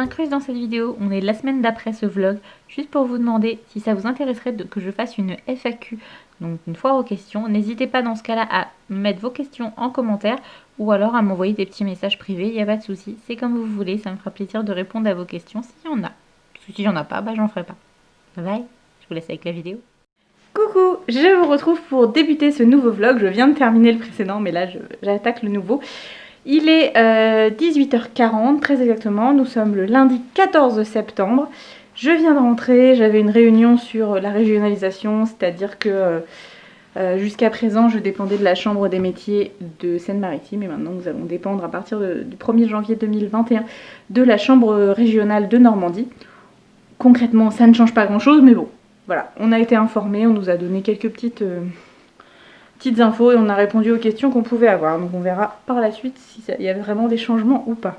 m'incruste dans cette vidéo. On est la semaine d'après ce vlog, juste pour vous demander si ça vous intéresserait que je fasse une FAQ, donc une foire aux questions. N'hésitez pas dans ce cas-là à mettre vos questions en commentaire ou alors à m'envoyer des petits messages privés, il n'y a pas de souci. C'est comme vous voulez, ça me fera plaisir de répondre à vos questions s'il y en a. S'il n'y en a pas, bah j'en ferai pas. Bye bye, je vous laisse avec la vidéo. Coucou, je vous retrouve pour débuter ce nouveau vlog. Je viens de terminer le précédent, mais là j'attaque le nouveau. Il est 18h40, très exactement. Nous sommes le lundi 14 septembre. Je viens de rentrer, j'avais une réunion sur la régionalisation, c'est-à-dire que jusqu'à présent je dépendais de la Chambre des métiers de Seine-Maritime et maintenant nous allons dépendre à partir du 1er janvier 2021 de la Chambre régionale de Normandie. Concrètement ça ne change pas grand-chose, mais bon, voilà, on a été informés, on nous a donné quelques petites infos et on a répondu aux questions qu'on pouvait avoir. Donc on verra par la suite s'il y avait vraiment des changements ou pas.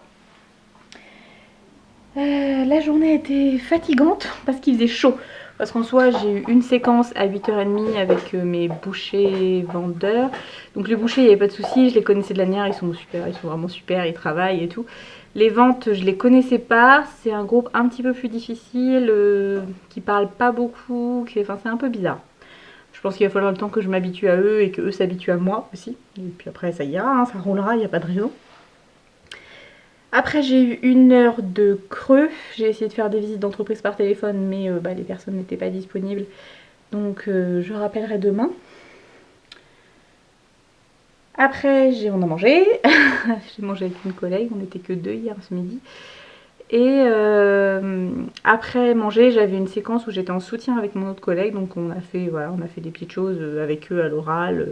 La journée a été fatigante parce qu'il faisait chaud. Parce qu'en soi j'ai eu une séquence à 8h30 avec mes bouchers vendeurs. Donc les bouchers il n'y avait pas de souci, je les connaissais de l'année, ils sont super, ils sont vraiment super, ils travaillent et tout. Les ventes je les connaissais pas, c'est un groupe un petit peu plus difficile, qui parle pas beaucoup, enfin c'est un peu bizarre. Je pense qu'il va falloir le temps que je m'habitue à eux et que eux s'habituent à moi aussi. Et puis après ça ira, hein, ça roulera, il n'y a pas de raison. Après j'ai eu 1 heure de creux. J'ai essayé de faire des visites d'entreprise par téléphone mais les personnes n'étaient pas disponibles. Donc je rappellerai demain. Après on a mangé. J'ai mangé avec une collègue, on n'était que 2 hier ce midi. Et après manger, j'avais une séquence où j'étais en soutien avec mon autre collègue, donc on a fait des petites choses avec eux à l'oral.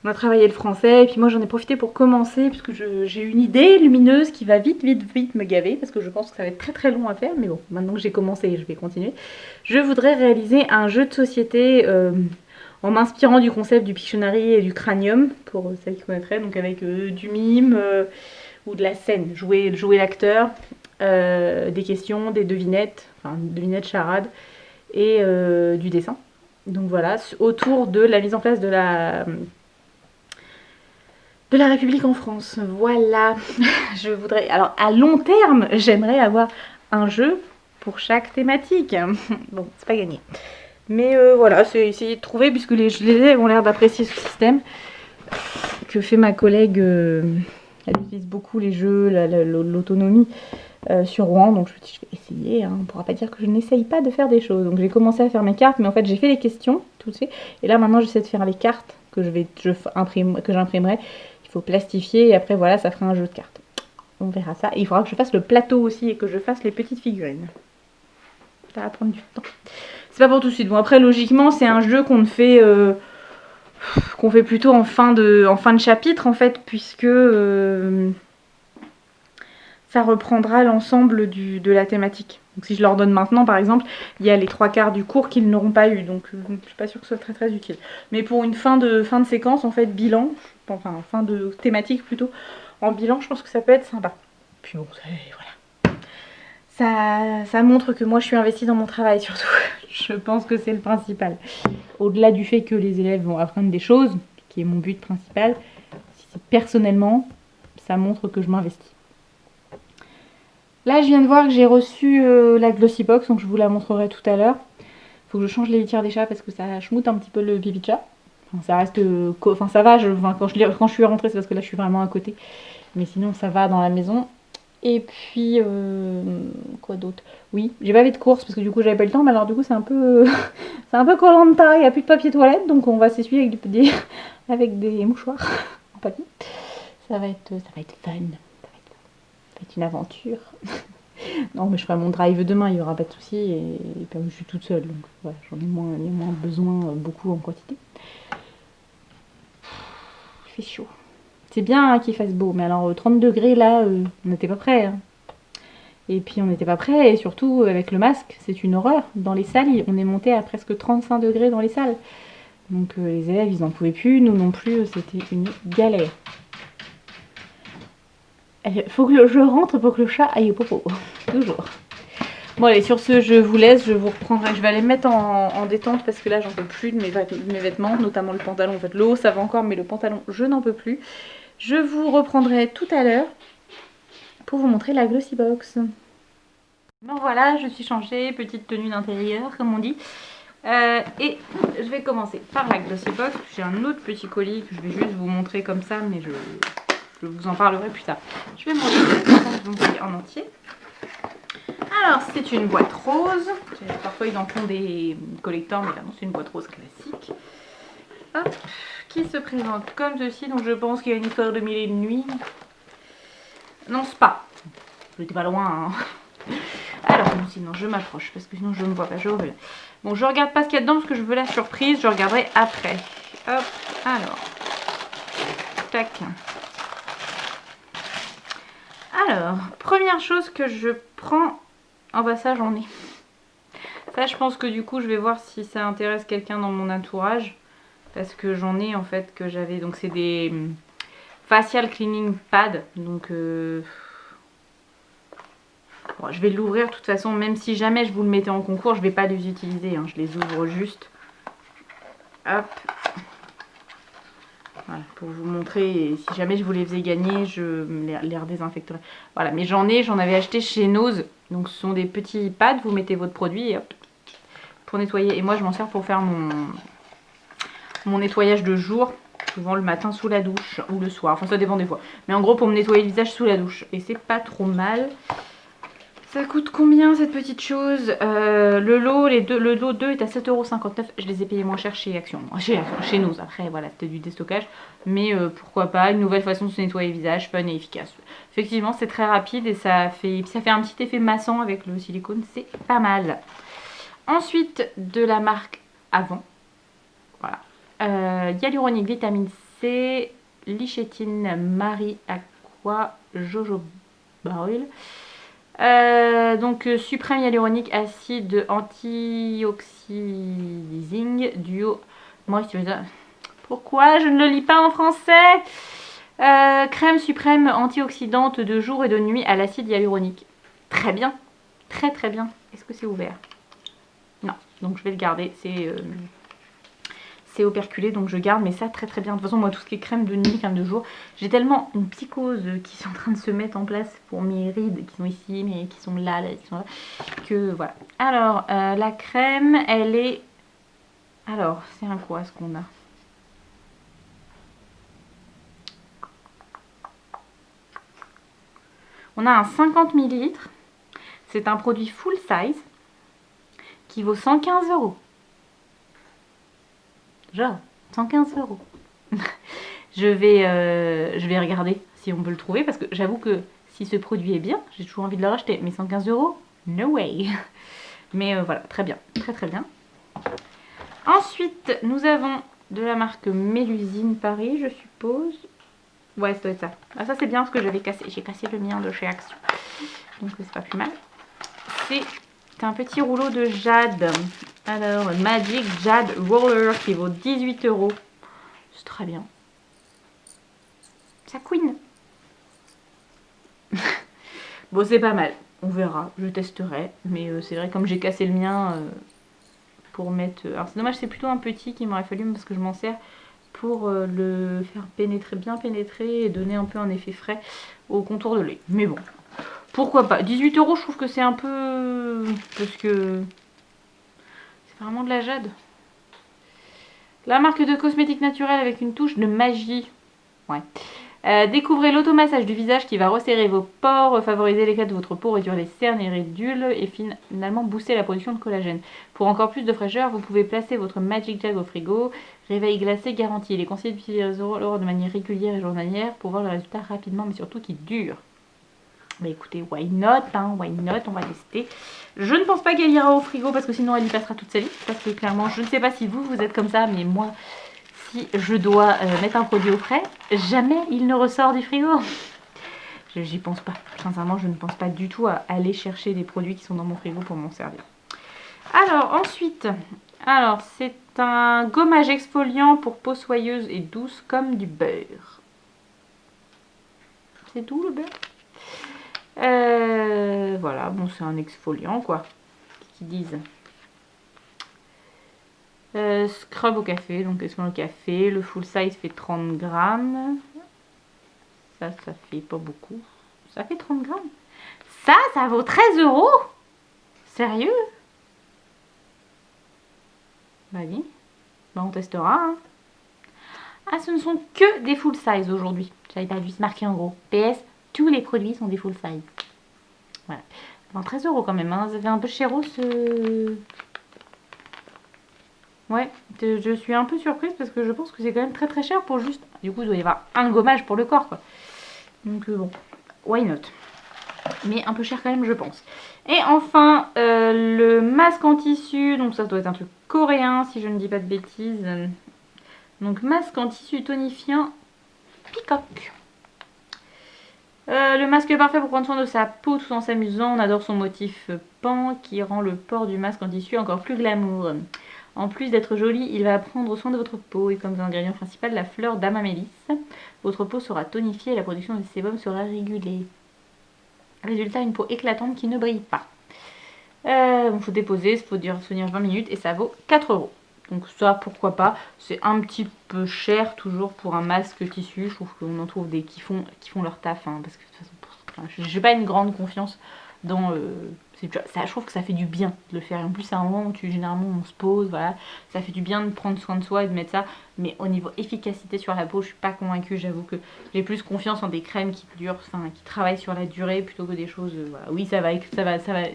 On a travaillé le français, et puis moi j'en ai profité pour commencer, puisque j'ai une idée lumineuse qui va vite me gaver, parce que je pense que ça va être très très long à faire, mais bon, maintenant que j'ai commencé, je vais continuer. Je voudrais réaliser un jeu de société en m'inspirant du concept du Pictionary et du Cranium, pour celles qui connaîtraient, donc avec du mime ou de la scène, jouer l'acteur. Des questions, des devinettes, enfin devinettes, charades et du dessin. Donc voilà, autour de la mise en place de la République en France. Voilà, je voudrais... Alors à long terme, j'aimerais avoir un jeu pour chaque thématique. Bon, c'est pas gagné. Mais voilà, c'est essayer de trouver, puisque les élèves ont l'air d'apprécier ce système que fait ma collègue. Elle utilise beaucoup les jeux, l'autonomie. Sur Rouen, donc je me dis je vais essayer, hein. On ne pourra pas dire que je n'essaye pas de faire des choses. Donc j'ai commencé à faire mes cartes, mais en fait j'ai fait les questions tout de suite, et là maintenant j'essaie de faire les cartes que j'imprimerai. Il faut plastifier et après voilà, ça fera un jeu de cartes. On verra ça. Et il faudra que je fasse le plateau aussi et que je fasse les petites figurines. Ça va prendre du temps. C'est pas pour tout de suite. Bon après logiquement c'est un jeu qu'on fait plutôt en fin de chapitre en fait, puisque ça reprendra l'ensemble de la thématique. Donc si je leur donne maintenant par exemple, il y a les 3/4 du cours qu'ils n'auront pas eu, donc je ne suis pas sûre que ce soit très très utile. Mais pour une fin de séquence en fait, bilan, enfin fin de thématique plutôt, en bilan je pense que ça peut être sympa. Puis bon, voilà. Ça montre que moi je suis investie dans mon travail surtout. Je pense que c'est le principal. Au-delà du fait que les élèves vont apprendre des choses, qui est mon but principal, personnellement, ça montre que je m'investis. Là, je viens de voir que j'ai reçu la Glossybox, donc je vous la montrerai tout à l'heure. Il faut que je change les litières des chats parce que ça schmoute un petit peu le pipi de chat. Enfin, ça reste... Enfin, ça va, quand je suis rentrée, c'est parce que là, je suis vraiment à côté. Mais sinon, ça va dans la maison. Et puis... quoi d'autre? Oui, j'ai pas fait de course parce que du coup, j'avais pas le temps. Mais alors, du coup, c'est un peu... c'est un peu Koh-Lanta, il n'y a plus de papier toilette. Donc, on va s'essuyer avec des mouchoirs en papier. Ça va être fun. C'est une aventure. Non mais je ferai mon drive demain, il n'y aura pas de souci, et puis je suis toute seule, donc voilà, j'en ai moins besoin, beaucoup en quantité. Il fait chaud. C'est bien hein, qu'il fasse beau, mais alors 30 degrés là, on n'était pas prêts. Hein. Et puis on n'était pas prêts, et surtout avec le masque, c'est une horreur. Dans les salles, on est monté à presque 35 degrés dans les salles. Donc les élèves, ils n'en pouvaient plus, nous non plus, c'était une galère. Il faut que je rentre pour que le chat aille au popo. Toujours. Bon allez, sur ce, je vous laisse. Je vous reprendrai. Je vais aller me mettre en détente parce que là, j'en peux plus de mes vêtements, notamment le pantalon. En fait, le haut, ça va encore, mais le pantalon, je n'en peux plus. Je vous reprendrai tout à l'heure pour vous montrer la Glossybox. Bon voilà, je suis changée, petite tenue d'intérieur comme on dit. Et je vais commencer par la Glossy Box. J'ai un autre petit colis que je vais juste vous montrer comme ça, mais je vous en parlerai plus tard. Je vais montrer en entier. Alors c'est une boîte rose. Parfois ils en font des collecteurs, mais là non, c'est une boîte rose classique. Hop, qui se présente comme ceci. Donc je pense qu'il y a une histoire de mille et une nuits. Non, c'est pas. J'étais pas loin. Hein. Alors, sinon je m'approche parce que sinon je ne me vois pas. Je reviens. Bon, je regarde pas ce qu'il y a dedans parce que je veux la surprise. Je regarderai après. Hop, alors. Tac. Alors, première chose que je prends. Oh bah ça j'en ai. Ça je pense que du coup je vais voir si ça intéresse quelqu'un dans mon entourage. Parce que j'en ai en fait que j'avais. Donc c'est des facial cleaning pads. Donc bon, je vais l'ouvrir de toute façon. Même si jamais je vous le mettais en concours, je ne vais pas les utiliser. Hein, je les ouvre juste. Hop. Voilà, pour vous montrer. Et si jamais je vous les faisais gagner, je les redésinfecterai. Voilà, mais j'en avais acheté chez Nose. Donc ce sont des petits pads. Vous mettez votre produit et hop. Pour nettoyer. Et moi je m'en sers pour faire mon nettoyage de jour. Souvent le matin sous la douche ou le soir. Enfin ça dépend des fois. Mais en gros pour me nettoyer le visage sous la douche. Et c'est pas trop mal. Ça coûte combien cette petite chose? Le lot 2 est à 7,59 €. Je les ai payés moins cher chez Action. Chez nous. Après, voilà, c'était du déstockage. Mais pourquoi pas, une nouvelle façon de se nettoyer le visage, fun et efficace. Effectivement, c'est très rapide et ça fait un petit effet massant avec le silicone. C'est pas mal. Ensuite, de la marque Avant. Voilà. Hyaluronique, vitamine C, lichétine, Marie Aqua, Jojoba Oil. Donc suprême hyaluronique acide antioxydizing duo moisturiser. Pourquoi je ne le lis pas en français? Crème suprême antioxydante de jour et de nuit à l'acide hyaluronique. Très bien, très très bien. Est-ce que c'est ouvert? Non, donc je vais le garder. C'est operculé, donc je garde, mais ça très très bien. De toute façon, moi tout ce qui est crème de nuit, crème de jour, j'ai tellement une psychose qui est en train de se mettre en place pour mes rides qui sont ici, mais qui sont là, qui sont là, que voilà. Alors, la crème, elle est... Alors, c'est un quoi ce qu'on a? On a un 50 ml. C'est un produit full size qui vaut 115 €. Genre, 115 €. Je vais regarder si on peut le trouver parce que j'avoue que si ce produit est bien, j'ai toujours envie de le racheter. Mais 115 €, no way. Mais voilà, très bien, très très bien. Ensuite, nous avons de la marque Mélusine Paris, je suppose. Ouais, ça doit être ça. Ah, ça c'est bien parce que j'avais cassé. J'ai cassé le mien de chez Action. Donc c'est pas plus mal. C'est un petit rouleau de jade. Alors, Magic Jade Roller qui vaut 18 €. C'est très bien. Ça couine. Bon, c'est pas mal. On verra. Je testerai. Mais c'est vrai, comme j'ai cassé le mien pour mettre... Alors, c'est dommage, c'est plutôt un petit qu'il m'aurait fallu parce que je m'en sers pour le faire pénétrer, bien pénétrer et donner un peu un effet frais au contour de l'œil. Mais bon, pourquoi pas. 18 €, je trouve que c'est un peu... Parce que... C'est vraiment de la jade. La marque de cosmétiques naturels avec une touche de magie. Ouais. Découvrez l'automassage du visage qui va resserrer vos pores, favoriser l'éclat de votre peau, réduire les cernes et ridules et finalement booster la production de collagène. Pour encore plus de fraîcheur, vous pouvez placer votre Magic Jade au frigo. Réveil glacé garanti. Il est conseillé d'utiliser l'eau de manière régulière et journalière pour voir le résultat rapidement mais surtout qui dure. Bah écoutez, why not, hein, why not, on va tester. Je ne pense pas qu'elle ira au frigo parce que sinon elle y passera toute sa vie. Parce que clairement, je ne sais pas si vous êtes comme ça, mais moi, si je dois mettre un produit au frais, jamais il ne ressort du frigo. J'y pense pas. Sincèrement, je ne pense pas du tout à aller chercher des produits qui sont dans mon frigo pour m'en servir. Alors, ensuite, c'est un gommage exfoliant pour peau soyeuse et douce comme du beurre. C'est doux le beurre? Voilà, bon, c'est un exfoliant, quoi. Qu'est-ce qu'ils disent? Scrub au café, donc exfoliant au café. Le full size fait 30 grammes. Ça fait pas beaucoup. Ça fait 30 grammes. Ça vaut 13 €. Sérieux? Bah oui. Bah on testera. Hein. Ah, ce ne sont que des full size aujourd'hui. J'avais pas vu se marquer en gros. PS, tous les produits sont des full size. Voilà. Enfin, 13 € quand même. Hein. Ça fait un peu chéro ce... Ouais, je suis un peu surprise parce que je pense que c'est quand même très très cher pour juste... Du coup, il doit y avoir un gommage pour le corps, quoi. Donc bon, why not? Mais un peu cher quand même, je pense. Et enfin, le masque en tissu. Donc ça doit être un truc coréen, si je ne dis pas de bêtises. Donc masque en tissu tonifiant Peacock. Le masque est parfait pour prendre soin de sa peau tout en s'amusant. On adore son motif pan qui rend le port du masque en tissu encore plus glamour. En plus d'être joli, il va prendre soin de votre peau et comme ingrédient principal la fleur d'Amamélis. Votre peau sera tonifiée et la production de sébum sera régulée. Résultat, une peau éclatante qui ne brille pas. Il faut déposer, il faut tenir 20 minutes et ça vaut 4 €. Donc ça, pourquoi pas. C'est un petit peu cher toujours pour un masque tissu. Je trouve qu'on en trouve des qui font leur taf. Hein, parce que de toute façon, j'ai pas une grande confiance dans... je trouve que ça fait du bien de le faire. Et en plus, c'est un moment où généralement on se pose, voilà. Ça fait du bien de prendre soin de soi et de mettre ça. Mais au niveau efficacité sur la peau, je suis pas convaincue. J'avoue que j'ai plus confiance en des crèmes qui durent, enfin qui travaillent sur la durée plutôt que des choses. Voilà. Oui, ça va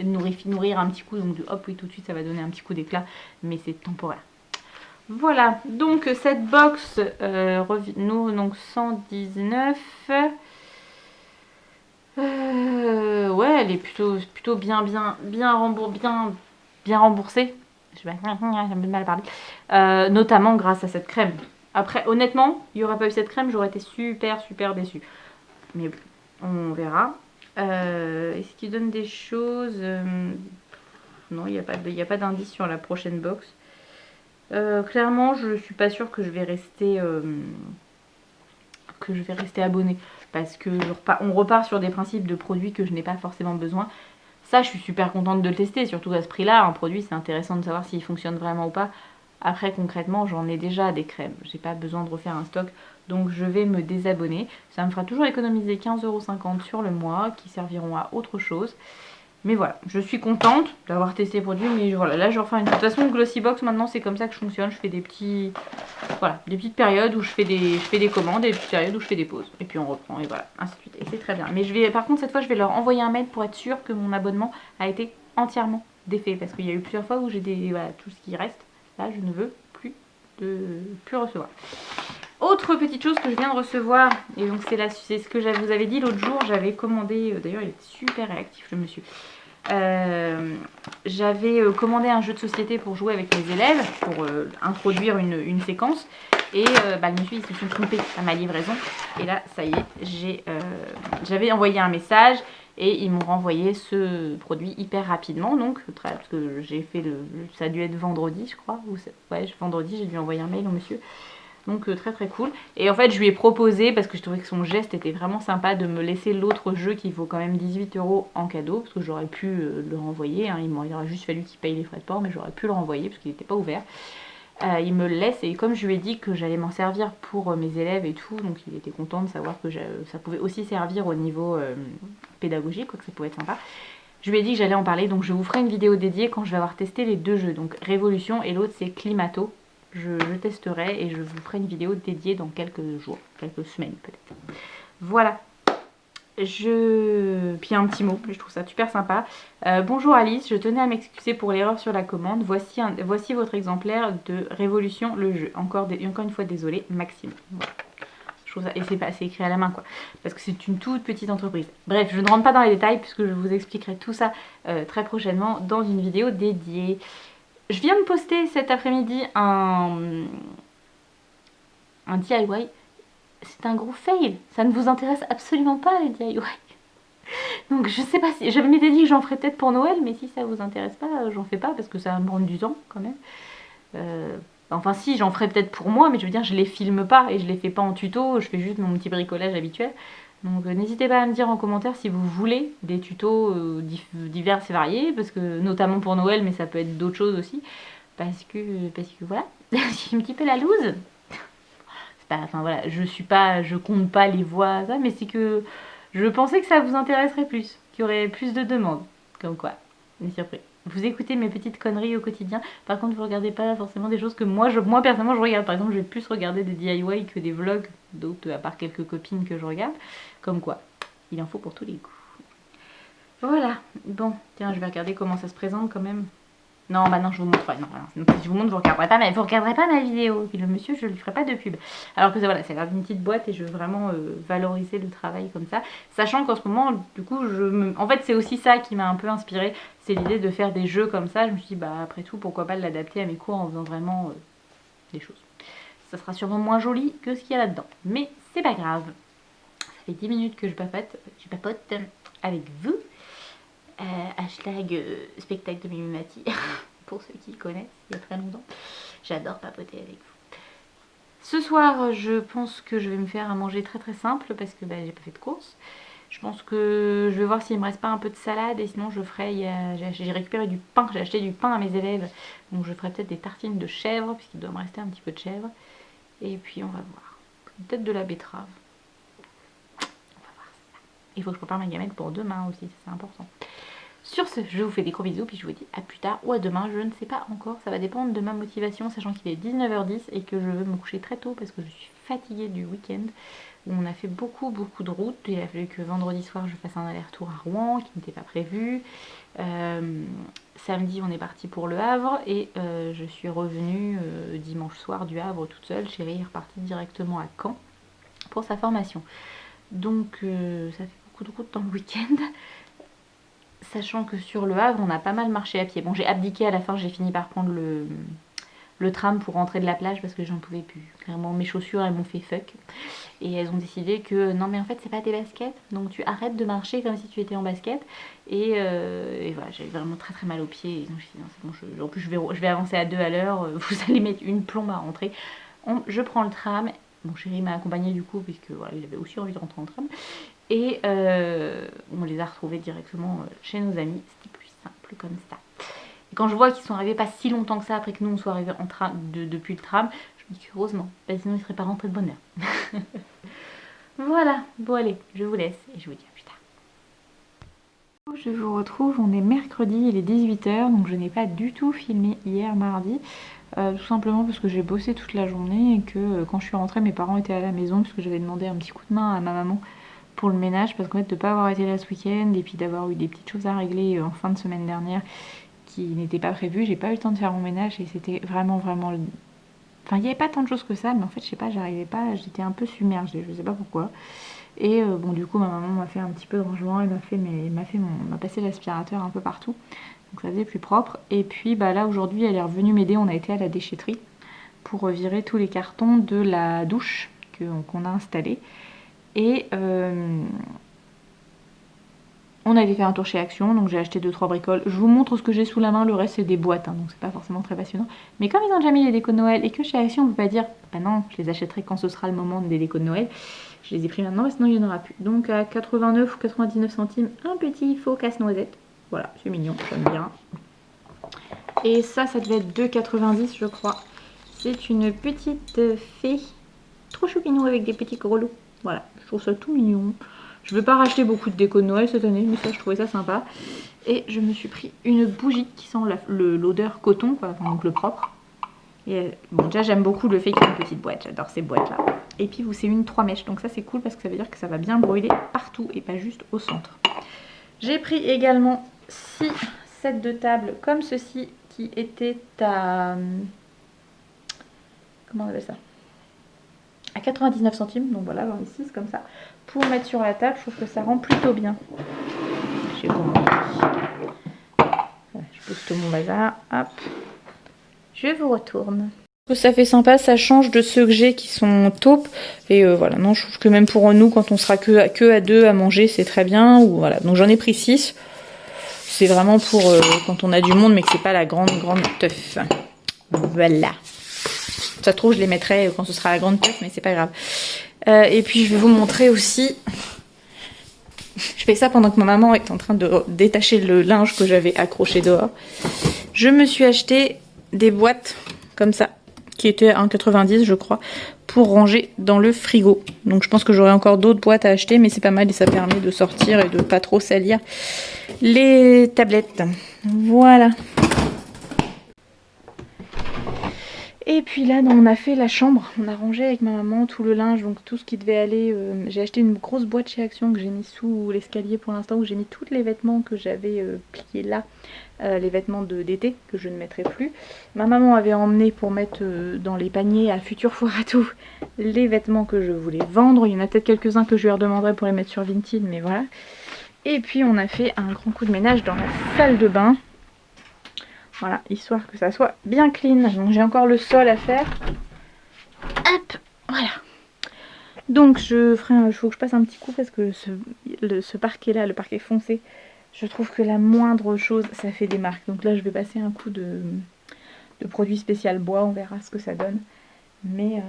nourrir un petit coup. Donc hop, oui, tout de suite, ça va donner un petit coup d'éclat. Mais c'est temporaire. Voilà, donc cette box, nous, donc 119. Ouais, elle est plutôt bien remboursée. J'ai un peu de mal à parler. Notamment grâce à cette crème. Après, honnêtement, il n'y aurait pas eu cette crème, j'aurais été super déçue. Mais bon, on verra. Est-ce qu'il donne des choses Non, il n'y a pas d'indice sur la prochaine box. Clairement, je suis pas sûre que je vais rester abonnée parce que on repart sur des principes de produits que je n'ai pas forcément besoin. Ça, je suis super contente de le tester, surtout à ce prix-là. Un produit, c'est intéressant de savoir s'il fonctionne vraiment ou pas. Après, concrètement, j'en ai déjà des crèmes. J'ai pas besoin de refaire un stock, donc je vais me désabonner. Ça me fera toujours économiser 15,50 € sur le mois, qui serviront à autre chose. Mais voilà, je suis contente d'avoir testé les produits, mais voilà, là je refais une... De toute façon, Glossybox, maintenant, c'est comme ça que je fonctionne. Je fais des petits... Voilà, des petites périodes où je fais des commandes et des petites périodes où je fais des pauses. Et puis on reprend, et voilà, ainsi de suite. Et c'est très bien. Mais par contre, cette fois, je vais leur envoyer un mail pour être sûre que mon abonnement a été entièrement défait. Parce qu'il y a eu plusieurs fois où j'ai voilà, tout ce qui reste. Là, je ne veux plus recevoir. Autre petite chose que je viens de recevoir, et donc c'est ce que vous avais dit l'autre jour, j'avais commandé, d'ailleurs il était super réactif le monsieur, j'avais commandé un jeu de société pour jouer avec mes élèves, pour introduire une séquence, et le monsieur il se sont trompés à ma livraison, et là ça y est, j'avais envoyé un message, et ils m'ont renvoyé ce produit hyper rapidement, donc parce que j'ai fait ça a dû être vendredi je crois, vendredi j'ai dû envoyer un mail au monsieur. Donc très cool. Et en fait je lui ai proposé, parce que je trouvais que son geste était vraiment sympa, de me laisser l'autre jeu qui vaut quand même 18 € en cadeau. Parce que j'aurais pu le renvoyer. Hein. Il aurait juste fallu qu'il paye les frais de port, mais j'aurais pu le renvoyer parce qu'il n'était pas ouvert. Il me le laisse et comme je lui ai dit que j'allais m'en servir pour mes élèves et tout, donc il était content de savoir que ça pouvait aussi servir au niveau pédagogique, quoi, que ça pouvait être sympa. Je lui ai dit que j'allais en parler, donc je vous ferai une vidéo dédiée quand je vais avoir testé les deux jeux. Donc Révolution et l'autre c'est Climato. Je testerai et je vous ferai une vidéo dédiée dans quelques jours, quelques semaines peut-être. Voilà. Puis un petit mot, je trouve ça super sympa. Bonjour Alice, je tenais à m'excuser pour l'erreur sur la commande. Voici votre exemplaire de Révolution le jeu. Encore une fois désolée, Maxime. Voilà. Je trouve ça, et c'est écrit à la main quoi, parce que c'est une toute petite entreprise. Bref, je ne rentre pas dans les détails puisque je vous expliquerai tout ça très prochainement dans une vidéo dédiée. Je viens de poster cet après-midi un DIY. C'est un gros fail. Ça ne vous intéresse absolument pas les DIY. Donc je sais pas si... Je m'étais dit que j'en ferais peut-être pour Noël, mais si ça vous intéresse pas, j'en fais pas parce que ça va me prendre du temps quand même. Enfin si, j'en ferai peut-être pour moi, mais je veux dire, je les filme pas et je les fais pas en tuto, je fais juste mon petit bricolage habituel. Donc n'hésitez pas à me dire en commentaire si vous voulez des tutos divers et variés, parce que notamment pour Noël, mais ça peut être d'autres choses aussi, parce que voilà, j'ai un petit peu la loose. Enfin voilà, je compte pas les voix, ça, mais c'est que je pensais que ça vous intéresserait plus, qu'il y aurait plus de demandes, comme quoi, une surprise. vous écoutez mes petites conneries au quotidien. Par contre, vous regardez pas forcément des choses que moi personnellement je regarde. Par exemple, je vais plus regarder des DIY que des vlogs, d'autres à part quelques copines que je regarde. Comme quoi, il en faut pour tous les goûts. Voilà, bon, tiens, je vais regarder comment ça se présente quand même. Non, bah non, je vous montre pas. Non, si je vous montre, vous regarderez pas ma vidéo. Puis le monsieur, je lui ferai pas de pub. Alors que voilà, c'est grave une petite boîte et je veux vraiment valoriser le travail comme ça. Sachant qu'en ce moment, du coup, en fait, c'est aussi ça qui m'a un peu inspirée. C'est l'idée de faire des jeux comme ça. Je me suis dit, bah après tout, pourquoi pas l'adapter à mes cours en faisant vraiment des choses. Ça sera sûrement moins joli que ce qu'il y a là-dedans. Mais c'est pas grave. Ça fait 10 minutes que je papote avec vous. Hashtag spectacle de Mimimati pour ceux qui connaissent il y a très longtemps. J'adore papoter avec vous. Ce soir, je pense que je vais me faire à manger très très simple parce que j'ai pas fait de course. Je pense que je vais voir s'il me reste pas un peu de salade et sinon je ferai. J'ai récupéré du pain, j'ai acheté du pain à mes élèves, donc je ferai peut-être des tartines de chèvre puisqu'il doit me rester un petit peu de chèvre. Et puis on va voir. Peut-être de la betterave. On va voir ça. Il faut que je prépare ma gamelle pour demain aussi, c'est important. Sur ce, je vous fais des gros bisous, puis je vous dis à plus tard ou à demain, je ne sais pas encore, ça va dépendre de ma motivation, sachant qu'il est 19h10 et que je veux me coucher très tôt parce que je suis fatiguée du week-end où on a fait beaucoup de routes. Il a fallu que vendredi soir je fasse un aller-retour à Rouen qui n'était pas prévu. Samedi on est parti pour Le Havre et je suis revenue dimanche soir du Havre toute seule. Chérie est repartie directement à Caen pour sa formation. Donc ça fait beaucoup de routes dans le week-end. Sachant que sur Le Havre, on a pas mal marché à pied. Bon, j'ai abdiqué à la fin, j'ai fini par prendre le tram pour rentrer de la plage parce que j'en pouvais plus. Clairement, mes chaussures, elles m'ont fait fuck. Et elles ont décidé que non, mais en fait, c'est pas tes baskets. Donc, tu arrêtes de marcher comme si tu étais en basket. Et voilà, j'avais vraiment très très mal aux pieds. Et donc, je me suis dit, non, c'est bon, en plus, je vais avancer à 2 à l'heure. Vous allez mettre une plombe à rentrer. Je prends le tram. Mon chéri m'a accompagnée du coup, puisque voilà, il avait aussi envie de rentrer en tram. Et on les a retrouvés directement chez nos amis. C'était plus simple comme ça. Et quand je vois qu'ils sont arrivés pas si longtemps que ça après que nous on soit arrivés en train depuis le tram, je me dis heureusement, sinon ils ne seraient pas rentrés de bonne heure. Voilà, bon allez, je vous laisse et je vous dis à plus tard. Je vous retrouve, on est mercredi, il est 18h, donc je n'ai pas du tout filmé hier mardi. Tout simplement parce que j'ai bossé toute la journée et que quand je suis rentrée, mes parents étaient à la maison parce que j'avais demandé un petit coup de main à ma maman pour le ménage, parce qu'en fait de ne pas avoir été là ce week-end et puis d'avoir eu des petites choses à régler en fin de semaine dernière qui n'étaient pas prévues, j'ai pas eu le temps de faire mon ménage et c'était vraiment enfin il n'y avait pas tant de choses que ça, mais en fait je sais pas, j'arrivais pas, j'étais un peu submergée, je sais pas pourquoi. Et bon du coup ma maman m'a fait un petit peu de rangement, elle m'a passé l'aspirateur un peu partout, donc ça faisait plus propre. Et puis là aujourd'hui elle est revenue m'aider, on a été à la déchetterie pour virer tous les cartons de la douche qu'on a installée. Et on avait fait un tour chez Action, donc j'ai acheté 2-3 bricoles. Je vous montre ce que j'ai sous la main, le reste c'est des boîtes, hein, donc c'est pas forcément très passionnant. Mais comme ils ont déjà mis les décos de Noël et que chez Action on peut pas dire bah non, je les achèterai quand ce sera le moment des décos de Noël, je les ai pris maintenant, sinon il n'y en aura plus. Donc à 89 ou 99 centimes, un petit faux casse-noisette. Voilà, c'est mignon, j'aime bien. Et ça devait être 2,90 je crois. C'est une petite fée, trop choupinou avec des petits grelots. Voilà, je trouve ça tout mignon. Je ne vais pas racheter beaucoup de déco de Noël cette année, mais ça je trouvais ça sympa. Et je me suis pris une bougie qui sent l'odeur coton, quoi, donc le propre. Et bon, déjà j'aime beaucoup le fait qu'il y ait une petite boîte, j'adore ces boîtes là. Et puis c'est une 3 mèches, donc ça c'est cool parce que ça veut dire que ça va bien brûler partout et pas juste au centre. J'ai pris également 6 sets de table comme ceci qui étaient à... comment on appelle ça ? À 99 centimes, donc voilà, j'en ai 6 comme ça, pour mettre sur la table. Je trouve que ça rend plutôt bien. J'ai compris. Voilà, je pose tout mon bazar, hop. Je vous retourne. Ça fait sympa, ça change de ceux que j'ai qui sont taupes. Et voilà, non, je trouve que même pour nous, quand on sera que à 2 à manger, c'est très bien. Ou voilà, donc j'en ai pris 6. C'est vraiment pour quand on a du monde, mais que c'est pas la grande teuf. Voilà. Ça se trouve, je les mettrai quand ce sera la grande teuf, mais c'est pas grave. Et puis, je vais vous montrer aussi... Je fais ça pendant que ma maman est en train de détacher le linge que j'avais accroché dehors. Je me suis acheté des boîtes comme ça, qui étaient à 1,90 je crois, pour ranger dans le frigo. Donc je pense que j'aurai encore d'autres boîtes à acheter, mais c'est pas mal et ça permet de sortir et de pas trop salir les tablettes. Voilà. Et puis là, on a fait la chambre, on a rangé avec ma maman tout le linge, donc tout ce qui devait aller. J'ai acheté une grosse boîte chez Action que j'ai mis sous l'escalier pour l'instant, où j'ai mis tous les vêtements que j'avais pliés là, les vêtements d'été que je ne mettrai plus. Ma maman avait emmené pour mettre dans les paniers à Futur Foire à Tout les vêtements que je voulais vendre. Il y en a peut-être quelques-uns que je lui redemanderai pour les mettre sur Vinted, mais voilà. Et puis on a fait un grand coup de ménage dans la salle de bain. Voilà, histoire que ça soit bien clean. Donc j'ai encore le sol à faire. Hop, voilà. Donc il faut que je passe un petit coup parce que ce parquet là, le parquet foncé, je trouve que la moindre chose, ça fait des marques. Donc là je vais passer un coup de produit spécial bois, on verra ce que ça donne. Mais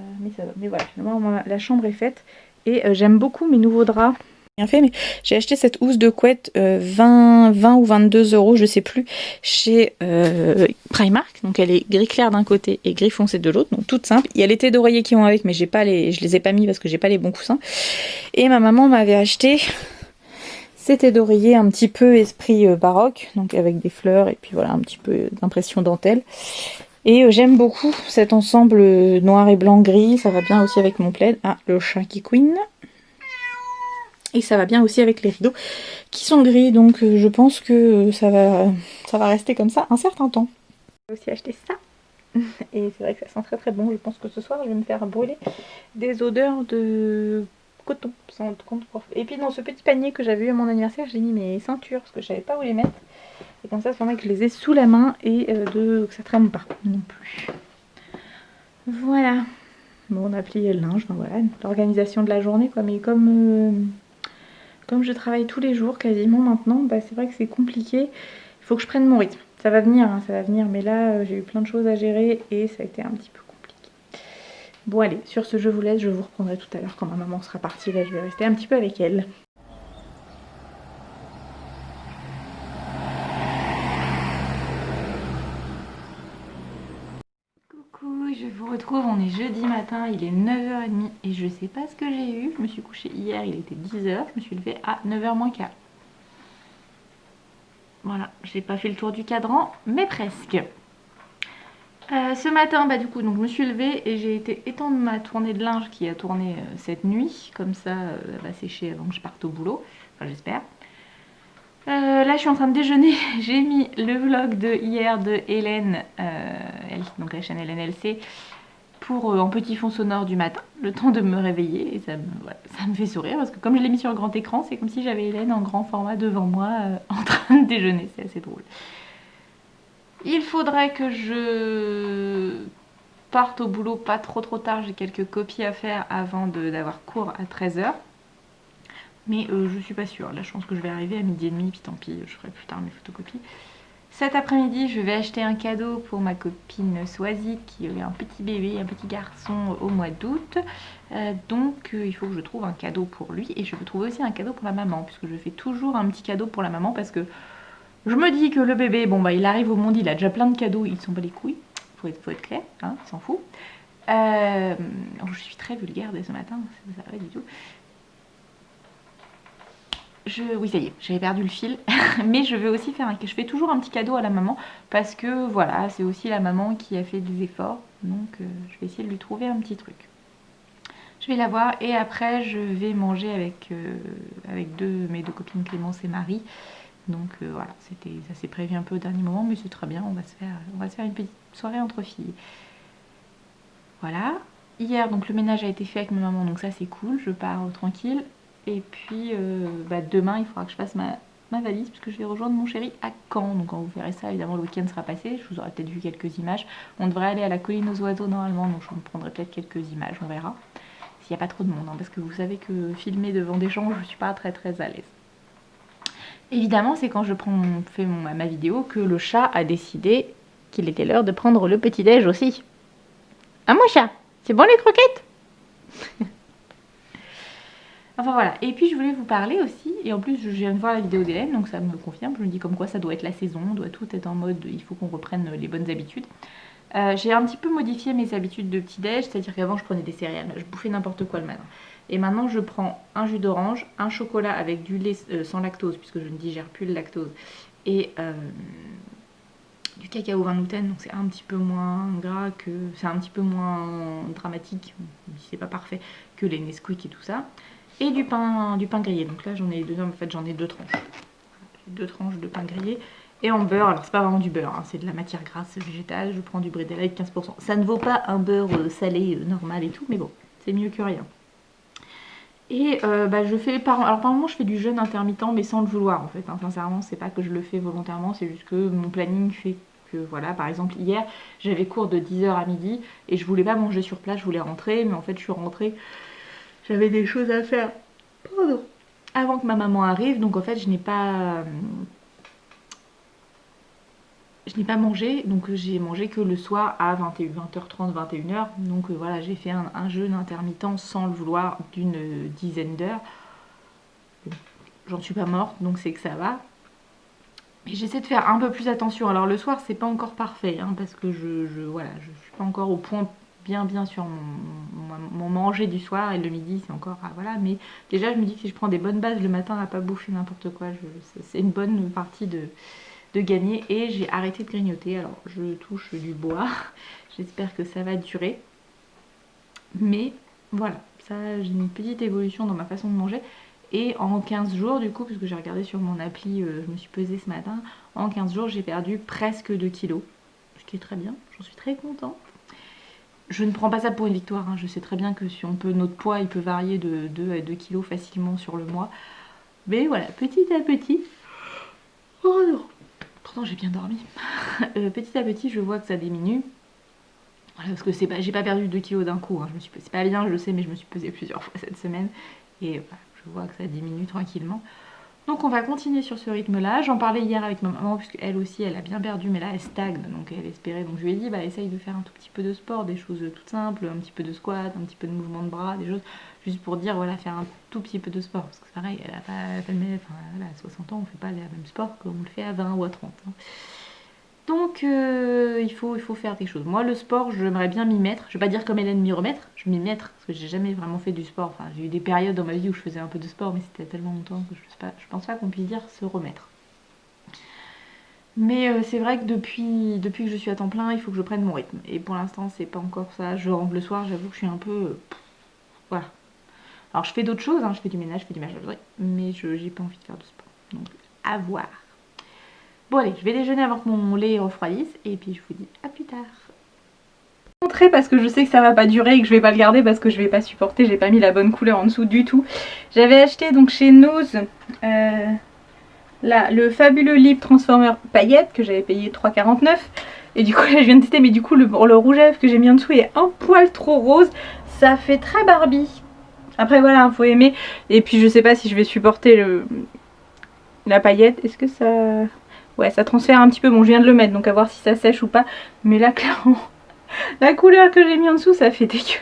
voilà, finalement la chambre est faite. Et j'aime beaucoup mes nouveaux draps. Bien fait, mais j'ai acheté cette housse de couette 20 ou 22 euros, je sais plus, chez Primark. Donc elle est gris clair d'un côté et gris foncé de l'autre, donc toute simple. Il y a les thés d'oreiller qui vont avec, mais je les ai pas mis parce que j'ai pas les bons coussins. Et ma maman m'avait acheté ces thés d'oreiller un petit peu esprit baroque, donc avec des fleurs et puis voilà un petit peu d'impression dentelle. Et j'aime beaucoup cet ensemble noir et blanc gris, ça va bien aussi avec mon plaid. Ah, le chat qui couine. Et ça va bien aussi avec les rideaux qui sont gris, donc je pense que ça va rester comme ça un certain temps. J'ai aussi acheté ça, et c'est vrai que ça sent très très bon. Je pense que ce soir je vais me faire brûler des odeurs de coton, sans compte. Et puis dans ce petit panier que j'avais eu à mon anniversaire, j'ai mis mes ceintures parce que je savais pas où les mettre. Et comme ça pendant que je les ai sous la main et que ça traîne pas non plus. Voilà. Bon, on a plié le linge, ben voilà, l'organisation de la journée quoi, mais comme je travaille tous les jours quasiment maintenant, bah c'est vrai que c'est compliqué. Il faut que je prenne mon rythme. Ça va venir, hein, ça va venir. Mais là, j'ai eu plein de choses à gérer et ça a été un petit peu compliqué. Bon allez, sur ce je vous laisse. Je vous reprendrai tout à l'heure quand ma maman sera partie. Là, je vais rester un petit peu avec elle. Coucou, je vous retrouve. On est jeudi matin, il est 9h30 et je sais pas ce que j'ai eu. Je me suis couchée hier, il était 10h. Je me suis levée à 9h moins quart. Voilà, j'ai pas fait le tour du cadran, mais presque. Ce matin, bah du coup, donc je me suis levée et j'ai été étendre ma tournée de linge qui a tourné cette nuit. Comme ça, elle va sécher avant que je parte au boulot. Enfin, j'espère. Là, je suis en train de déjeuner. J'ai mis le vlog de hier de Hélène, donc la chaîne Hélène LC, pour en petit fond sonore du matin, le temps de me réveiller. Et ça me fait sourire parce que comme je l'ai mis sur grand écran, c'est comme si j'avais Hélène en grand format devant moi en train de déjeuner. C'est assez drôle. Il faudrait que je parte au boulot pas trop tard. J'ai quelques copies à faire avant d'avoir cours à 13h. Mais je suis pas sûre. Là, je pense que je vais arriver à 12h30. Puis tant pis, je ferai plus tard mes photocopies. Cet après-midi, je vais acheter un cadeau pour ma copine Swazik qui a un petit bébé, un petit garçon au mois d'août. Donc il faut que je trouve un cadeau pour lui. Et je veux trouver aussi un cadeau pour la maman. Puisque je fais toujours un petit cadeau pour la maman. Parce que je me dis que le bébé, bon bah il arrive au monde, il a déjà plein de cadeaux. Il s'en bat les couilles. Faut être clair, hein, il s'en fout. Je suis très vulgaire dès ce matin. Ça va pas du tout. Oui, ça y est, j'avais perdu le fil. Mais je vais aussi je fais toujours un petit cadeau à la maman. Parce que voilà, c'est aussi la maman qui a fait des efforts. Donc je vais essayer de lui trouver un petit truc. Je vais la voir et après je vais manger avec mes deux copines Clémence et Marie. Donc voilà, ça s'est prévu un peu au dernier moment, mais c'est très bien, on va se faire une petite soirée entre filles. Voilà. Hier, donc le ménage a été fait avec ma maman, donc ça c'est cool, je pars tranquille. Et puis demain, il faudra que je fasse ma valise, puisque je vais rejoindre mon chéri à Caen. Donc quand vous verrez ça, évidemment, le week-end sera passé. Je vous aurai peut-être vu quelques images. On devrait aller à la colline aux oiseaux normalement, donc je me prendrai peut-être quelques images, on verra. S'il n'y a pas trop de monde, hein, parce que vous savez que filmer devant des gens, je ne suis pas très à l'aise. Évidemment, c'est quand je fais ma vidéo que le chat a décidé qu'il était l'heure de prendre le petit-déj aussi. Ah mon chat, c'est bon les croquettes? Enfin voilà, et puis je voulais vous parler aussi, et en plus je viens de voir la vidéo d'Hélène, donc ça me confirme, je me dis comme quoi ça doit être la saison, doit tout être en mode il faut qu'on reprenne les bonnes habitudes. J'ai un petit peu modifié mes habitudes de petit-déj, c'est-à-dire qu'avant je prenais des céréales, je bouffais n'importe quoi le matin. Et maintenant je prends un jus d'orange, un chocolat avec du lait sans lactose, puisque je ne digère plus le lactose, et du cacao vin gluten, donc c'est un petit peu moins gras que. C'est un petit peu moins dramatique, même si c'est pas parfait, que les Nesquik et tout ça. Et du pain grillé. Donc là j'en ai deux, en fait j'en ai deux tranches. J'ai deux tranches de pain grillé. Et en beurre, alors c'est pas vraiment du beurre, hein, c'est de la matière grasse végétale, je prends du brédel avec 15%. Ça ne vaut pas un beurre salé normal et tout, mais bon, c'est mieux que rien. Et je fais alors par moment je fais du jeûne intermittent mais sans le vouloir en fait, hein. Sincèrement c'est pas que je le fais volontairement, c'est juste que mon planning fait que voilà, par exemple hier j'avais cours de 10h à midi et je voulais pas manger sur place, je voulais rentrer, mais en fait je suis rentrée, j'avais des choses à faire, pardon, avant que ma maman arrive, donc en fait je n'ai pas mangé, donc j'ai mangé que le soir à 20h30, 21h. Donc voilà, j'ai fait un jeûne intermittent sans le vouloir d'une dizaine d'heures. Bon, j'en suis pas morte, donc c'est que ça va. Mais j'essaie de faire un peu plus attention. Alors le soir, c'est pas encore parfait, hein, parce que je suis pas encore au point bien sur mon manger du soir, et le midi, c'est encore. Ah, voilà, mais déjà, je me dis que si je prends des bonnes bases le matin à pas bouffer n'importe quoi, c'est une bonne partie de gagner. Et j'ai arrêté de grignoter, alors je touche du bois. J'espère que ça va durer, mais voilà, ça, j'ai une petite évolution dans ma façon de manger. Et en 15 jours du coup, parce que j'ai regardé sur mon appli, je me suis pesée ce matin, en 15 jours j'ai perdu presque 2 kilos, ce qui est très bien, j'en suis très contente. Je ne prends pas ça pour une victoire, hein. Je sais très bien que si on peut, notre poids il peut varier de 2 à 2 kilos facilement sur le mois, mais voilà, petit à petit. Oh non, pourtant j'ai bien dormi. Petit à petit je vois que ça diminue. Voilà, parce que j'ai pas perdu 2 kilos d'un coup, hein. C'est pas bien, je le sais, mais je me suis pesée plusieurs fois cette semaine. Et voilà, je vois que ça diminue tranquillement. Donc on va continuer sur ce rythme-là. J'en parlais hier avec ma maman, puisque elle aussi, elle a bien perdu, mais là, elle stagne, donc elle espérait. Donc je lui ai dit, essaye de faire un tout petit peu de sport, des choses toutes simples, un petit peu de squat, un petit peu de mouvement de bras, des choses, juste pour dire, voilà, faire un tout petit peu de sport. Parce que c'est pareil, elle a pas, enfin, voilà, à 60 ans, on fait pas le même sport qu'on le fait à 20 ou à 30. Hein. Donc il faut faire des choses. Moi le sport, j'aimerais bien m'y mettre. Je vais pas dire comme Hélène m'y remettre, je vais m'y mettre parce que j'ai jamais vraiment fait du sport. Enfin, j'ai eu des périodes dans ma vie où je faisais un peu de sport, mais c'était tellement longtemps que je pense pas qu'on puisse dire se remettre. Mais c'est vrai que depuis que je suis à temps plein, il faut que je prenne mon rythme. Et pour l'instant, c'est pas encore ça. Je rentre le soir, j'avoue que je suis un peu. Voilà. Alors je fais d'autres choses, hein. Je fais du ménage, je fais du ménage, mais j'ai pas envie de faire de sport. Donc à voir. Bon allez, je vais déjeuner avant que mon lait refroidisse et puis je vous dis à plus tard. Montrer parce que je sais que ça va pas durer et que je vais pas le garder parce que je vais pas supporter, j'ai pas mis la bonne couleur en dessous du tout. J'avais acheté donc chez Nose là, le fabuleux Lip Transformer paillettes que j'avais payé 3,49 et du coup là je viens de tester, mais du coup le rouge à lèvres que j'ai mis en dessous est un poil trop rose, ça fait très Barbie. Après voilà, faut aimer, et puis je sais pas si je vais supporter la paillette. Est-ce que ça... Ouais, ça transfère un petit peu. Bon, je viens de le mettre, donc à voir si ça sèche ou pas. Mais là, clairement, la couleur que j'ai mis en dessous, ça fait dégueulasse.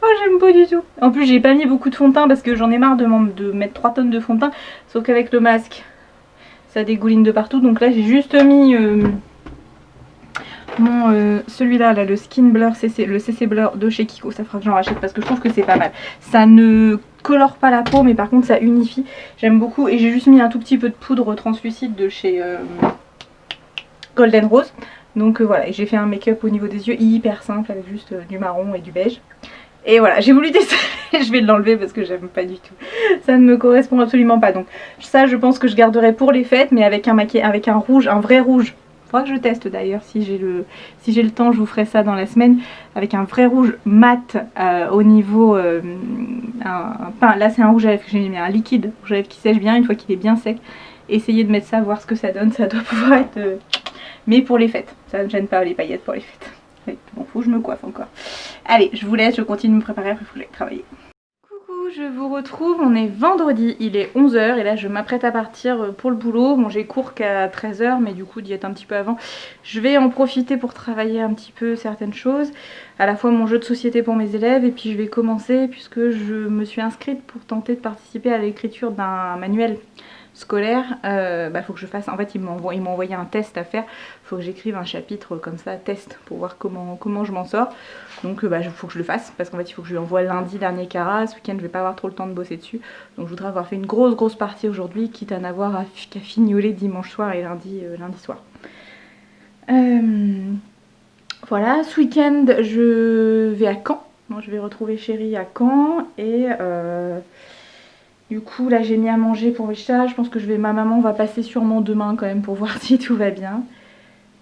Oh, j'aime pas du tout. En plus, j'ai pas mis beaucoup de fond de teint parce que j'en ai marre de mettre 3 tonnes de fond de teint. Sauf qu'avec le masque, ça dégouline de partout. Donc là, j'ai juste mis celui-là, là, le Skin Blur, le CC Blur de chez Kiko. Ça fera que j'en rachète parce que je trouve que c'est pas mal. Ça ne colore pas la peau, mais par contre ça unifie. J'aime beaucoup. Et j'ai juste mis un tout petit peu de poudre translucide de chez Golden Rose. Donc voilà, et j'ai fait un make-up au niveau des yeux hyper simple avec juste du marron et du beige. Et voilà, j'ai voulu tester. Je vais l'enlever parce que j'aime pas du tout. Ça ne me correspond absolument pas. Donc ça, je pense que je garderai pour les fêtes, mais avec un rouge, un vrai rouge. Faudra que je teste d'ailleurs, si j'ai le temps, je vous ferai ça dans la semaine, avec un vrai rouge mat au niveau là c'est un rouge à lèvres que j'ai mis, un liquide rouge à lèvres qui sèche bien une fois qu'il est bien sec. Essayez de mettre ça, voir ce que ça donne, ça doit pouvoir être mais pour les fêtes, ça ne gêne pas les paillettes pour les fêtes. Oui, bon, faut que je me coiffe encore. Allez, je vous laisse, je continue de me préparer, après il faut que j'aille travailler. Je vous retrouve, on est vendredi, il est 11 h et là je m'apprête à partir pour le boulot. Bon, j'ai cours qu'à 13 h, mais du coup d'y être un petit peu avant, je vais en profiter pour travailler un petit peu certaines choses, à la fois mon jeu de société pour mes élèves, et puis je vais commencer puisque je me suis inscrite pour tenter de participer à l'écriture d'un manuel scolaire, faut que je fasse, en fait ils m'ont envoyé un test à faire, il faut que j'écrive un chapitre comme ça, test, pour voir comment je m'en sors. Donc il faut que je le fasse, parce qu'en fait il faut que je lui envoie lundi dernier Cara, ce week-end je vais pas avoir trop le temps de bosser dessus. Donc je voudrais avoir fait une grosse partie aujourd'hui, quitte à n'avoir qu'à fignoler dimanche soir et lundi soir. Voilà, ce week-end je vais à Caen, donc je vais retrouver Chérie à Caen et du coup là j'ai mis à manger pour Vishta. Je pense que ma maman va passer sûrement demain quand même pour voir si tout va bien.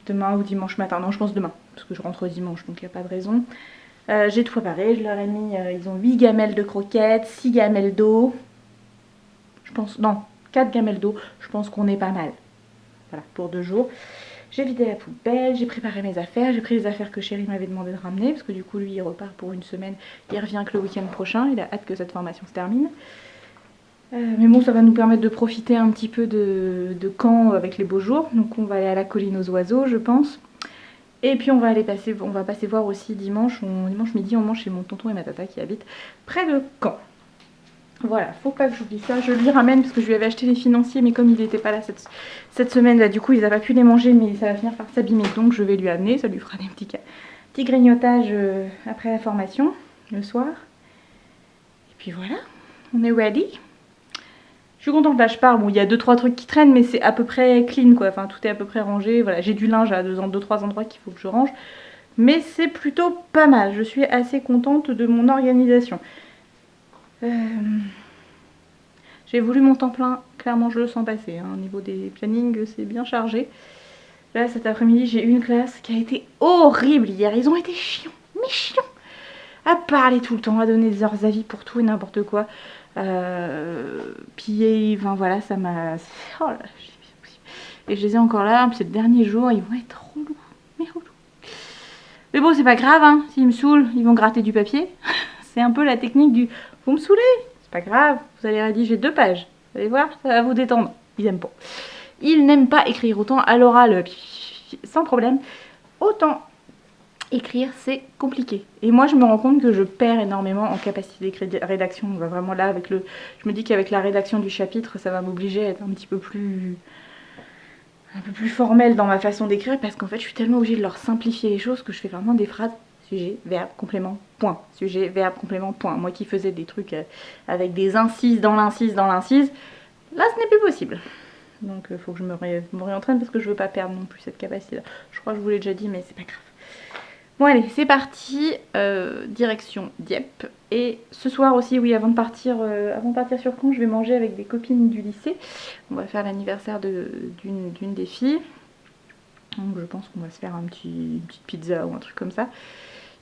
Demain ou dimanche matin, non je pense demain, parce que je rentre dimanche donc il n'y a pas de raison. J'ai tout préparé, je leur ai mis, ils ont 8 gamelles de croquettes, 6 gamelles d'eau. Je pense, non, 4 gamelles d'eau, je pense qu'on est pas mal. Voilà, pour 2 jours. J'ai vidé la poubelle, j'ai préparé mes affaires, j'ai pris les affaires que Chérie m'avait demandé de ramener, parce que du coup lui il repart pour une semaine, il revient que le week-end prochain, il a hâte que cette formation se termine. Mais bon, ça va nous permettre de profiter un petit peu de Caen avec les beaux jours, donc on va aller à la colline aux oiseaux je pense. Et puis on va passer voir aussi dimanche midi, on mange chez mon tonton et ma tata qui habitent près de Caen. Voilà, faut pas que j'oublie ça. Je lui ramène parce que je lui avais acheté les financiers, mais comme il n'était pas là cette semaine, là, du coup, il n'a pas pu les manger, mais ça va finir par s'abîmer. Donc je vais lui amener, ça lui fera des petits grignotages après la formation, le soir. Et puis voilà, on est ready. Je suis contente, là je pars. Bon, il y a 2-3 trucs qui traînent, mais c'est à peu près clean quoi. Enfin, tout est à peu près rangé. Voilà, j'ai du linge à 2-3 endroits qu'il faut que je range. Mais c'est plutôt pas mal. Je suis assez contente de mon organisation. J'ai voulu mon temps plein, clairement je le sens passer, hein. Au niveau des plannings c'est bien chargé. Là cet après-midi j'ai eu une classe qui a été horrible hier, ils ont été chiants, mais chiants, à parler tout le temps, à donner leurs avis pour tout et n'importe quoi. Puis enfin, voilà, ça m'a... Oh là, et je les ai encore là, puis ces derniers jours ils vont être relous, mais relous. Mais bon c'est pas grave, hein. S'ils me saoulent, ils vont gratter du papier. C'est un peu la technique du « vous me saoulez ». Pas grave, vous allez rédiger 2 pages. Vous allez voir, ça va vous détendre. Ils n'aiment pas. Ils n'aiment pas écrire autant à l'oral, sans problème. Autant écrire, c'est compliqué. Et moi, je me rends compte que je perds énormément en capacité de rédaction. On va vraiment là avec le... Je me dis qu'avec la rédaction du chapitre, ça va m'obliger à être un peu plus formelle dans ma façon d'écrire, parce qu'en fait, je suis tellement obligée de leur simplifier les choses que je fais vraiment des phrases sujet, verbe, complément, point. Sujet, verbe, complément, point. Moi qui faisais des trucs avec des incises dans l'incise, là ce n'est plus possible. Donc il faut que je me réentraîne parce que je veux pas perdre non plus cette capacité là. Je crois que je vous l'ai déjà dit mais c'est pas grave. Bon allez, c'est parti, direction Dieppe. Et ce soir aussi, oui, avant de partir sur Caen, je vais manger avec des copines du lycée. On va faire l'anniversaire d'une des filles. Donc je pense qu'on va se faire une petite pizza ou un truc comme ça.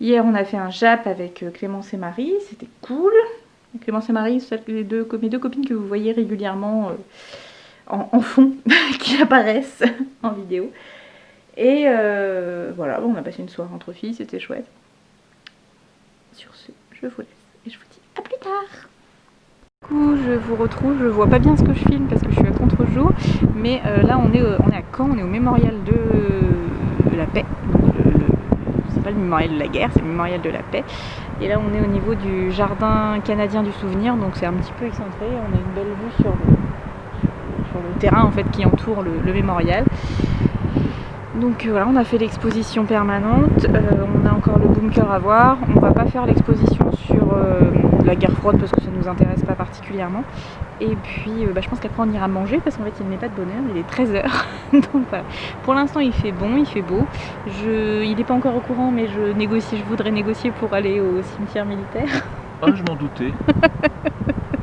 Hier, on a fait un jap avec Clémence et Marie, c'était cool. Clémence et Marie, mes 2 copines que vous voyez régulièrement en fond, qui apparaissent en vidéo. Et voilà, on a passé une soirée entre filles, c'était chouette. Sur ce, je vous laisse et je vous dis à plus tard. Du coup, je vous retrouve, je vois pas bien ce que je filme parce que je suis à contre-jour, mais là on est à Caen, on est au mémorial de la paix. C'est pas le mémorial de la guerre, c'est le mémorial de la paix. Et là on est au niveau du jardin canadien du souvenir, donc c'est un petit peu excentré. On a une belle vue sur le terrain en fait qui entoure le mémorial. Donc voilà, on a fait l'exposition permanente, on a encore le bunker à voir. On va pas faire l'exposition sur la guerre froide parce que ça nous intéresse pas particulièrement. Et puis je pense qu'après on ira manger parce qu'en fait il n'est pas de bonne heure, il est 13h. Donc voilà, pour l'instant il fait bon, il fait beau. Il n'est pas encore au courant mais je voudrais négocier pour aller au cimetière militaire. Ah je m'en doutais.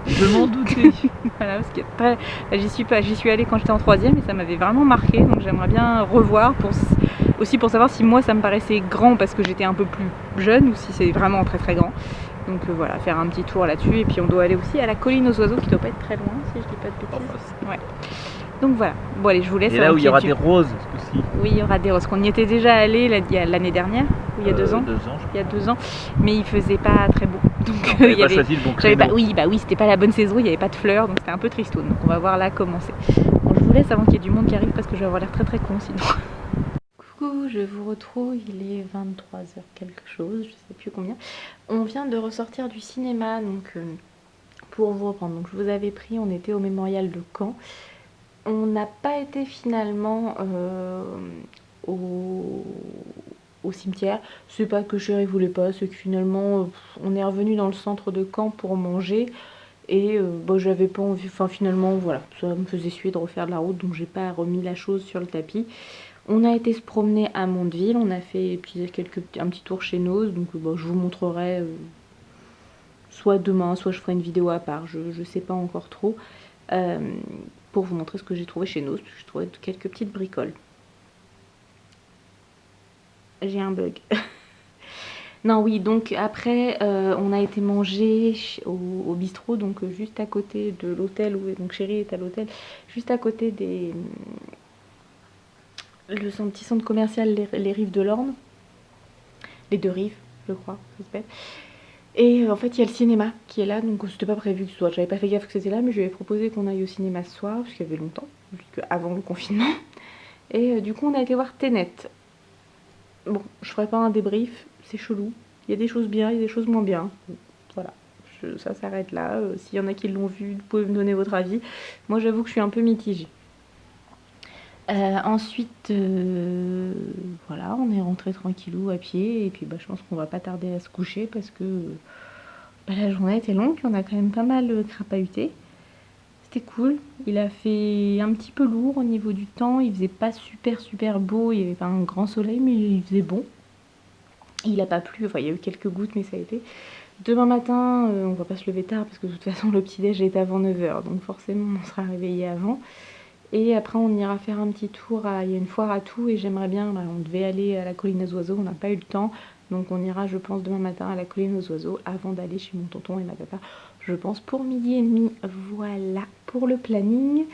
Je m'en doutais. Voilà, parce que j'y suis allée quand j'étais en 3e et ça m'avait vraiment marqué, donc j'aimerais bien revoir aussi pour savoir si moi ça me paraissait grand parce que j'étais un peu plus jeune ou si c'est vraiment très très grand. Donc voilà, faire un petit tour là-dessus. Et puis on doit aller aussi à la colline aux oiseaux qui doit pas être très loin si je dis pas de bêtises. Ouais. Donc voilà, bon allez je vous laisse. Et là où il y aura des roses aussi. Oui, il y aura des roses, qu'on y était déjà allé l'année dernière, ou il y a 2 ans. 2 ans. Il y a 2 ans, mais il faisait pas très beau. Donc il y avait choisi le bon créneau. Oui, c'était pas la bonne saison, il n'y avait pas de fleurs, donc c'était un peu tristoun. Donc on va voir là comment c'est. Bon, je vous laisse avant qu'il y ait du monde qui arrive parce que je vais avoir l'air très très con sinon. Coucou, je vous retrouve, il est 23h quelque chose, je sais plus combien. On vient de ressortir du cinéma, donc pour vous reprendre. Donc je vous avais pris, on était au mémorial de Caen. On n'a pas été finalement au, au cimetière. C'est pas que chérie voulait pas, c'est que finalement on est revenu dans le centre de Caen pour manger. Et j'avais pas envie, enfin finalement voilà, ça me faisait suer de refaire de la route, donc j'ai pas remis la chose sur le tapis. On a été se promener à Mondeville, on a fait un petit tour chez Noz, donc je vous montrerai soit demain, soit je ferai une vidéo à part, je sais pas encore trop, pour vous montrer ce que j'ai trouvé chez Noz, parce que j'ai trouvé quelques petites bricoles. J'ai un bug. Non, oui, donc après, on a été manger au bistrot, donc juste à côté de l'hôtel, où donc chérie est à l'hôtel, juste à côté son petit centre commercial, les Rives de l'Orne, les deux rives, je crois, ça s'appelle. Et en fait, il y a le cinéma qui est là, donc c'était pas prévu que ce soit. J'avais pas fait gaffe que c'était là, mais je lui avais proposé qu'on aille au cinéma ce soir, parce qu'il y avait longtemps, avant le confinement. Et du coup, on a été voir Tenet. Bon, je ferai pas un débrief, c'est chelou. Il y a des choses bien, il y a des choses moins bien. Voilà, ça s'arrête là. S'il y en a qui l'ont vu, vous pouvez me donner votre avis. Moi, j'avoue que je suis un peu mitigée. Ensuite, voilà, on est rentré tranquillou à pied. Et puis, je pense qu'on va pas tarder à se coucher parce que la journée était longue. On a quand même pas mal crapahuté. C'était cool. Il a fait un petit peu lourd au niveau du temps. Il faisait pas super beau. Il y avait pas un grand soleil, mais il faisait bon. Il a pas plu. Enfin, il y a eu quelques gouttes, mais ça a été. Demain matin, on va pas se lever tard parce que de toute façon, le petit-déj est avant 9h. Donc forcément, on sera réveillé avant. Et après, on ira faire un petit tour. Il y a une foire à tout et j'aimerais bien. On devait aller à la colline aux oiseaux. On n'a pas eu le temps. Donc on ira, je pense, demain matin à la colline aux oiseaux avant d'aller chez mon tonton et ma papa. Je pense pour 12h30. Voilà pour le planning.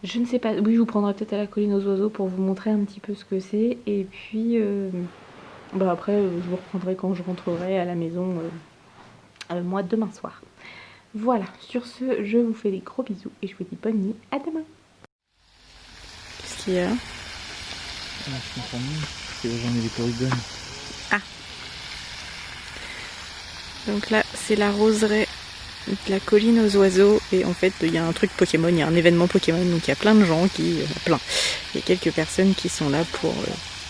Je ne sais pas. Oui, je vous prendrai peut-être à la colline aux oiseaux pour vous montrer un petit peu ce que c'est. Et puis, après, je vous reprendrai quand je rentrerai à la maison, moi, demain soir. Voilà, sur ce, je vous fais des gros bisous et je vous dis bonne nuit. À demain. Qu'est-ce qu'il y a? Je comprends mieux, c'est la journée des Porygon. Ah. Donc là, c'est la roseraie de la colline aux oiseaux. Et en fait, il y a un truc Pokémon, il y a un événement Pokémon. Donc il y a plein de gens qui... il y a quelques personnes qui sont là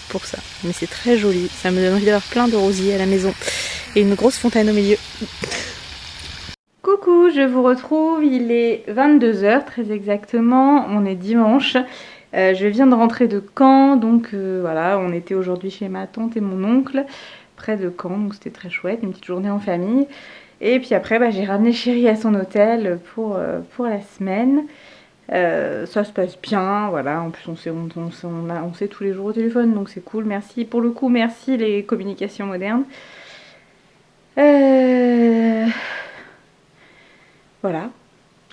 pour ça. Mais c'est très joli. Ça me donne envie d'avoir plein de rosiers à la maison. Et une grosse fontaine au milieu. Coucou, je vous retrouve. Il est 22h très exactement. On est dimanche. Je viens de rentrer de Caen, donc voilà, on était aujourd'hui chez ma tante et mon oncle, près de Caen, donc c'était très chouette, une petite journée en famille. Et puis après, j'ai ramené chérie à son hôtel pour la semaine. Ça se passe bien, voilà, en plus on sait tous les jours au téléphone, donc c'est cool, merci. Pour le coup, merci les communications modernes. Voilà.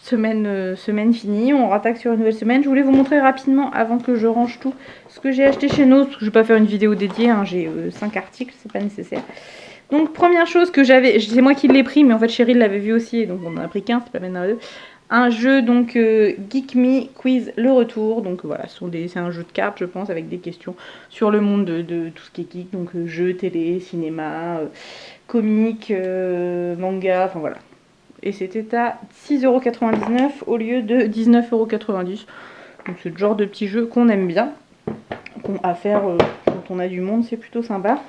Semaine finie, on rattaque sur une nouvelle semaine. Je voulais vous montrer rapidement avant que je range tout ce que j'ai acheté chez nous, parce que je vais pas faire une vidéo dédiée, hein, j'ai 5 articles, c'est pas nécessaire. Donc première chose que j'avais, c'est moi qui l'ai pris, mais en fait chérie l'avait vu aussi, donc on en a pris qu'un, c'est pas maintenant deux. Un jeu donc Geek Me Quiz le retour, donc voilà, c'est un jeu de cartes je pense avec des questions sur le monde de tout ce qui est geek, donc jeux, télé, cinéma, comics, manga, enfin voilà. Et c'était à 6,99€ au lieu de 19,90€. Donc c'est le genre de petit jeu qu'on aime bien, à faire quand on a du monde, c'est plutôt sympa.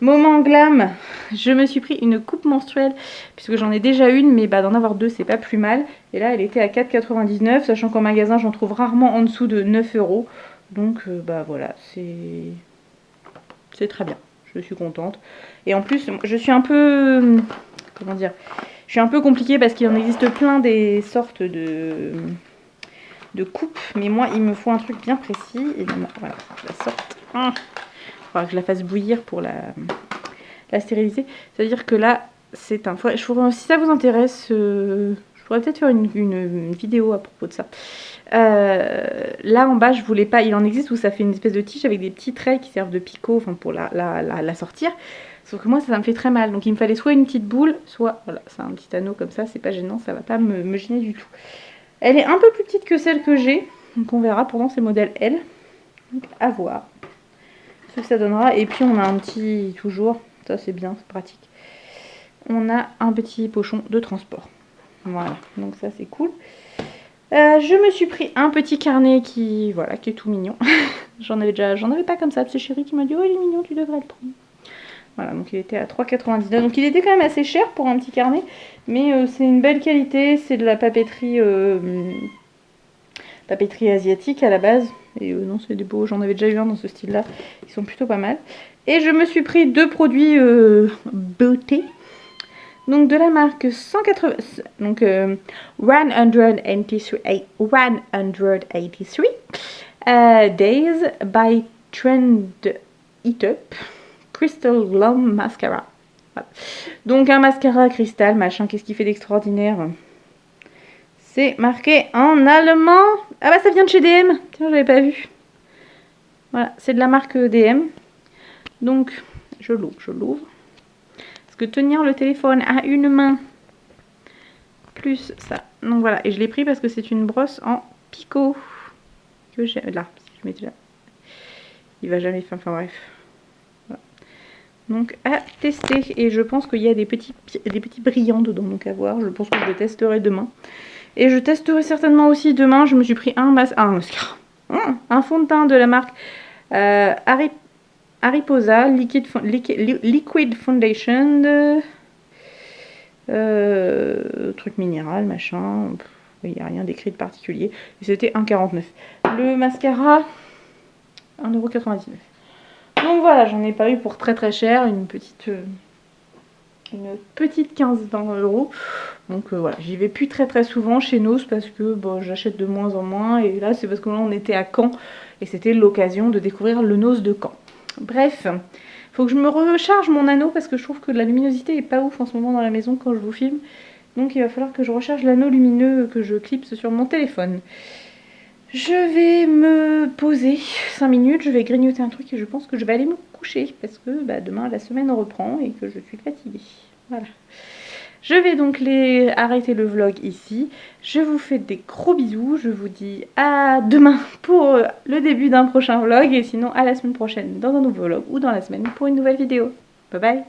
Moment glam, je me suis pris une coupe menstruelle, puisque j'en ai déjà une, mais d'en avoir deux c'est pas plus mal. Et là elle était à 4,99€, sachant qu'en magasin j'en trouve rarement en dessous de 9€. Donc voilà, c'est très bien, je suis contente. Et en plus je suis un peu, comment dire, je suis un peu compliquée parce qu'il en existe plein des sortes de coupes, mais moi il me faut un truc bien précis. Et voilà, je la sorte. Il faudra que je la fasse bouillir pour la stériliser. C'est-à-dire que là, c'est un... si ça vous intéresse, je pourrais peut-être faire une vidéo à propos de ça. Là en bas, je voulais pas... Il en existe où ça fait une espèce de tige avec des petits traits qui servent de picot, enfin pour la sortir. Sauf que moi ça me fait très mal, donc il me fallait soit une petite boule, soit, voilà, c'est un petit anneau comme ça, c'est pas gênant, ça va pas me gêner du tout. Elle est un peu plus petite que celle que j'ai, donc on verra, pourtant c'est modèle L, donc à voir ce que ça donnera. Et puis on a un petit, toujours, ça c'est bien, c'est pratique, on a un petit pochon de transport, voilà, donc ça c'est cool. Je me suis pris un petit carnet qui, voilà, qui est tout mignon. j'en avais pas comme ça. C'est Chérie qui m'a dit, oh il est mignon, tu devrais le prendre. Voilà, donc il était à 3,99. Donc il était quand même assez cher pour un petit carnet, mais c'est une belle qualité. C'est de la papeterie, papeterie asiatique à la base. Et non, c'est des beaux. J'en avais déjà eu un dans ce style-là. Ils sont plutôt pas mal. Et je me suis pris 2 produits beauté. Donc de la marque 180, donc 183 Days by Trend It Up Crystal Glow Mascara. Voilà. Donc un mascara cristal, machin, qu'est-ce qui fait d'extraordinaire? C'est marqué en allemand. Ah bah ça vient de chez DM. Tiens, j'avais pas vu. Voilà, c'est de la marque DM. Donc je l'ouvre. Parce que tenir le téléphone à une main, plus ça. Donc voilà, et je l'ai pris parce que c'est une brosse en picot. Que j'ai là, si je mets déjà. Il va jamais faire, enfin bref. Voilà. Donc à tester. Et je pense qu'il y a des petits brillants dedans, donc à voir. Je pense que je le testerai demain. Et je testerai certainement aussi demain. Je me suis pris un mascara. Un fond de teint de la marque Hariposa Liquid Foundation, truc minéral, machin, il n'y a rien d'écrit de particulier. Et c'était 1,49. Le mascara, 1,99 €. Donc voilà, j'en ai pas eu pour très très cher, une petite 15-20 €. Donc voilà, j'y vais plus très très souvent chez Nose parce que bon, j'achète de moins en moins. Et là, c'est parce que là, on était à Caen et c'était l'occasion de découvrir le Nose de Caen. Bref, faut que je me recharge mon anneau parce que je trouve que la luminosité est pas ouf en ce moment dans la maison quand je vous filme. Donc il va falloir que je recharge l'anneau lumineux que je clipse sur mon téléphone. Je vais me poser 5 minutes, je vais grignoter un truc et je pense que je vais aller me coucher parce que demain la semaine reprend et que je suis fatiguée. Voilà. Je vais donc arrêter le vlog ici. Je vous fais des gros bisous. Je vous dis à demain pour le début d'un prochain vlog. Et sinon à la semaine prochaine dans un nouveau vlog ou dans la semaine pour une nouvelle vidéo. Bye bye.